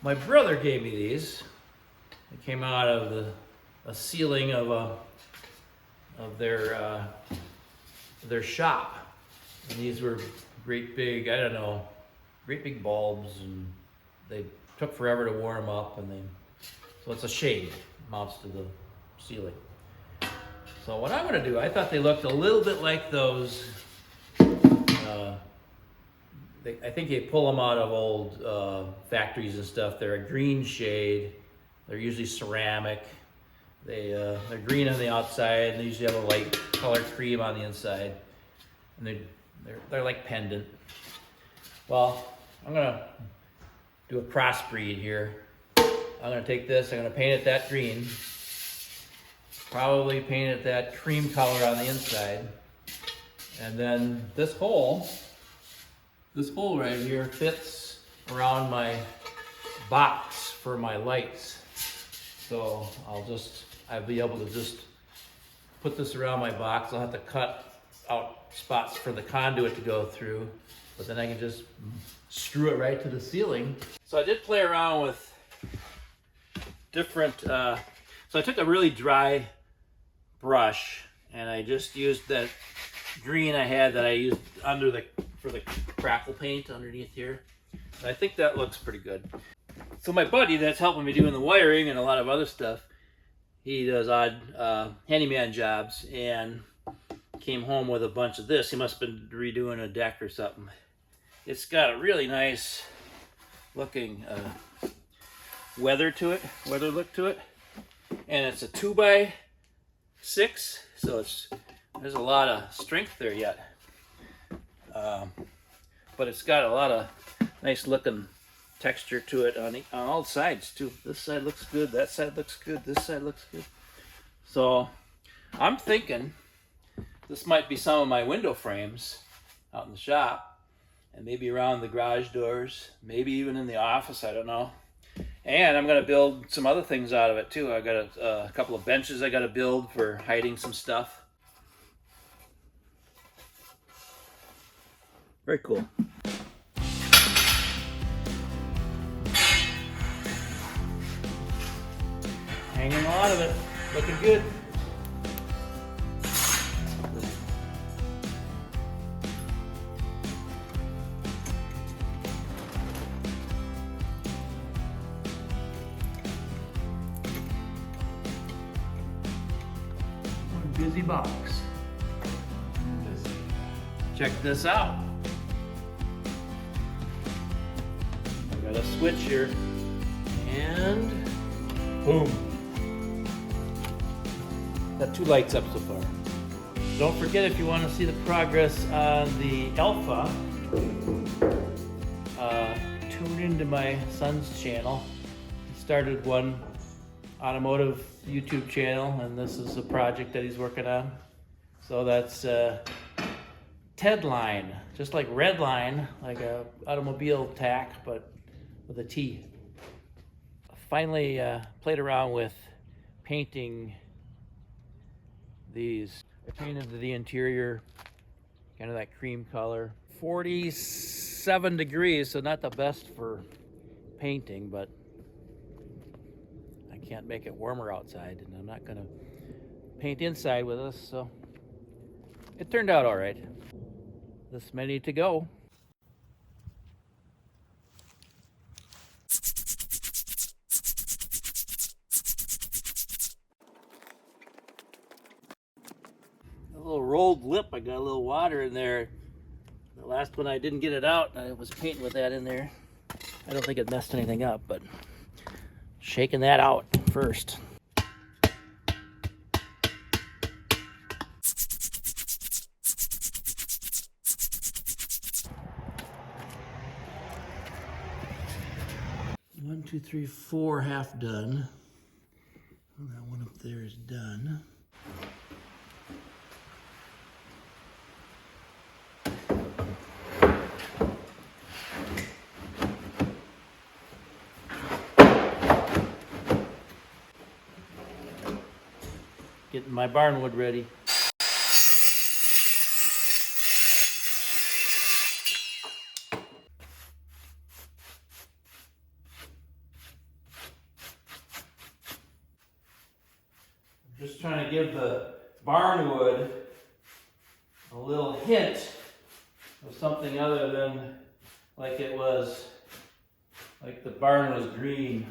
My brother gave me these. They came out of a ceiling of their shop, and these were great big, I don't know, great big bulbs, and they took forever to warm up, so it's a shade, mounts to the ceiling. So what I'm gonna do, I thought they looked a little bit like those. I think they pull them out of old factories and stuff. They're a green shade. They're usually ceramic. They're green on the outside, and they usually have a light colored cream on the inside. And they're like pendant. Well, I'm gonna do a crossbreed here. I'm gonna take this, I'm gonna paint it that green. Probably paint it that cream color on the inside. And then this hole right here fits around my box for my lights. So I'll be able to just put this around my box. I'll have to cut out spots for the conduit to go through, but then I can just screw it right to the ceiling. So I did play around with different, so I took a really dry brush and I just used that green I had that I used for the crackle paint underneath here. And I think that looks pretty good. So my buddy that's helping me doing the wiring and a lot of other stuff, he does odd handyman jobs, and came home with a bunch of this. He must have been redoing a deck or something. It's got a really nice looking weather look to it. And it's a 2x6, so there's a lot of strength there yet. But it's got a lot of nice looking texture to it on all sides too. This side looks good, that side looks good, this side looks good. So I'm thinking this might be some of my window frames out in the shop, and maybe around the garage doors, maybe even in the office, I don't know. And I'm gonna build some other things out of it too. I got a couple of benches I gotta build for hiding some stuff. Very cool. Hanging a lot of it, looking good. Busy box. Check this out. I got a switch here, and boom. Got 2 lights up so far. Don't forget, if you want to see the progress on the Alpha, tune into my son's channel. He started one automotive YouTube channel, and this is a project that he's working on. So that's TED line, just like red line, like a automobile tack, but with a T. I finally played around with painting these. I painted the interior kind of that cream color. 47 degrees, so not the best for painting, but I can't make it warmer outside, and I'm not gonna paint inside with this, so it turned out all right. This many to go. A little rolled lip, I got a little water in there. The last one I didn't get it out, I was painting with that in there. I don't think it messed anything up, but shaking that out first. One, two, three, 4 half done. Well, that one up there is done. Getting my barnwood ready. just trying to give the barnwood a little hint of something other than like it was, like the barn was green.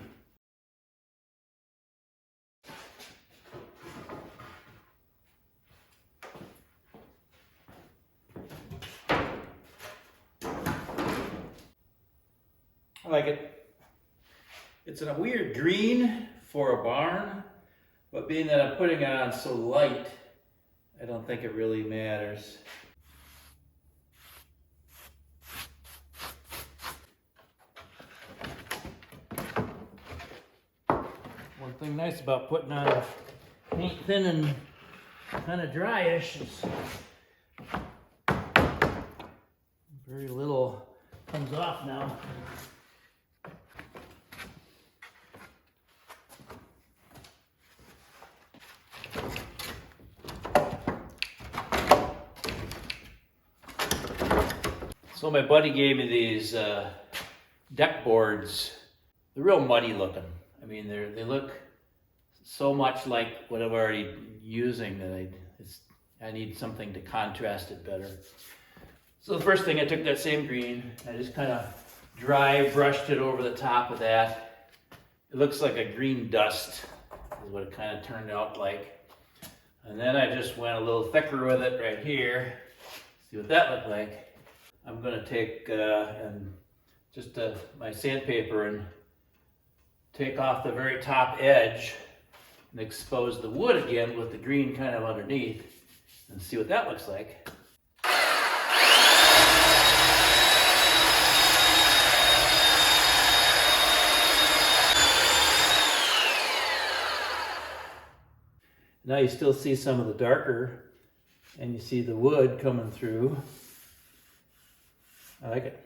I like it. It's a weird green for a barn, but being that I'm putting it on so light, I don't think it really matters. One thing nice about putting on paint thin and kind of dryish is very little comes off now. So my buddy gave me these deck boards. They're real muddy looking. I mean, they look so much like what I'm already using that I need something to contrast it better. So the first thing, I took that same green, I just kind of dry brushed it over the top of that. It looks like a green dust is what it kind of turned out like. And then I just went a little thicker with it right here. See what that looked like. I'm going to take my sandpaper and take off the very top edge and expose the wood again with the green kind of underneath and see what that looks like. Now you still see some of the darker and you see the wood coming through. I like it.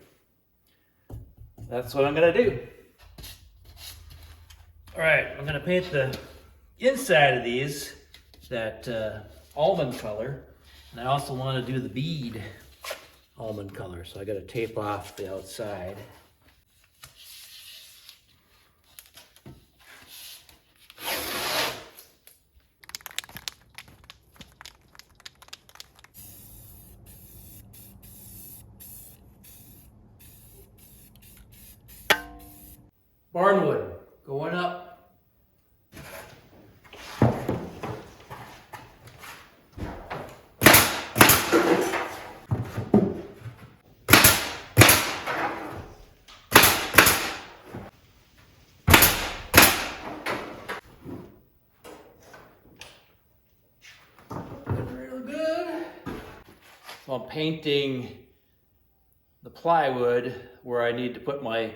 That's what I'm gonna do. All right, I'm gonna paint the inside of these that almond color, and I also want to do the bead almond color, so I got to tape off the outside. Barnwood going up. Real good. So I'm painting the plywood where I need to put my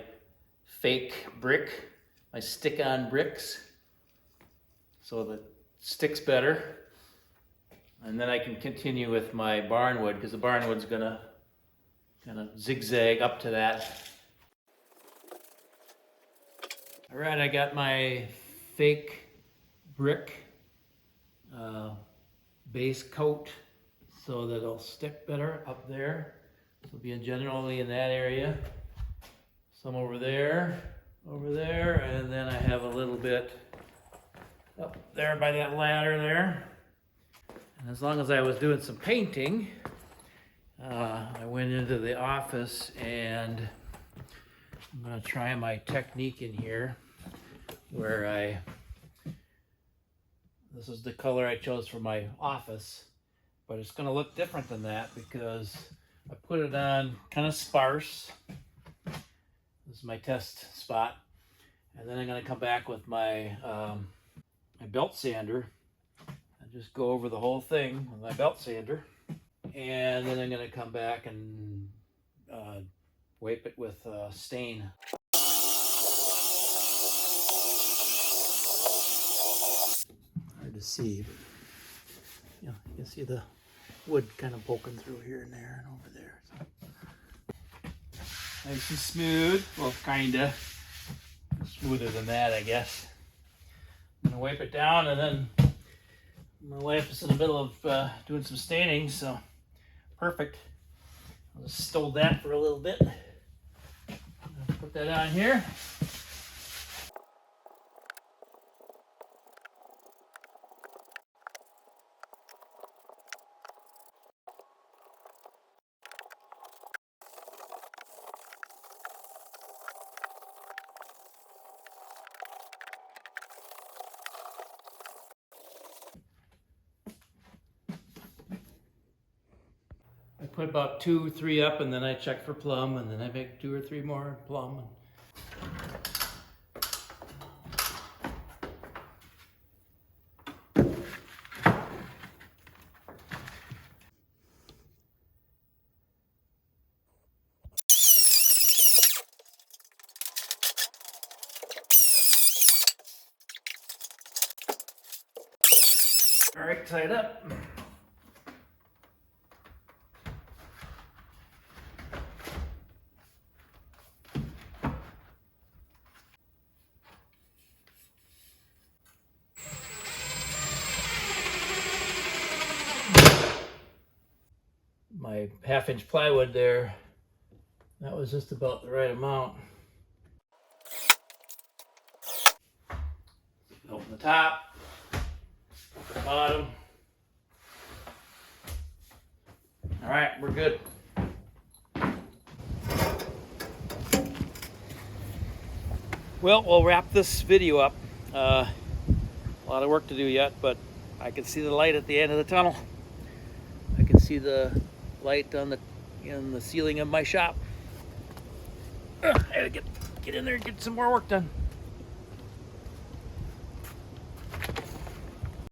fake brick, my stick-on bricks, so that it sticks better. And then I can continue with my barnwood, because the barnwood's gonna kind of zigzag up to that. All right, I got my fake brick base coat so that it'll stick better up there. So it'll be generally in that area. Some over there, and then I have a little bit up there by that ladder there. And as long as I was doing some painting, I went into the office and I'm gonna try my technique in here where this is the color I chose for my office, but it's gonna look different than that because I put it on kind of sparse. This is my test spot. And then I'm gonna come back with my, my belt sander and just go over the whole thing with my belt sander. And then I'm gonna come back and wipe it with stain. Hard to see, but you know, you can see the wood kind of poking through here and there and over there. So. Nice and smooth. Well, kinda smoother than that, I guess. I'm gonna wipe it down, and then my wife is in the middle of doing some staining, so perfect. I'll just stole that for a little bit. Put that on here. put about 2 or 3 up, and then I check for plum, and then I make 2 or 3 more plum. All right, tie it up. My 1/2-inch plywood there, that was just about the right amount. Open the top, the bottom. All right, we're good. Well, we'll wrap this video up. A lot of work to do yet, but I can see the light at the end of the tunnel. I can see the light on in the ceiling of my shop. I gotta get in there and get some more work done.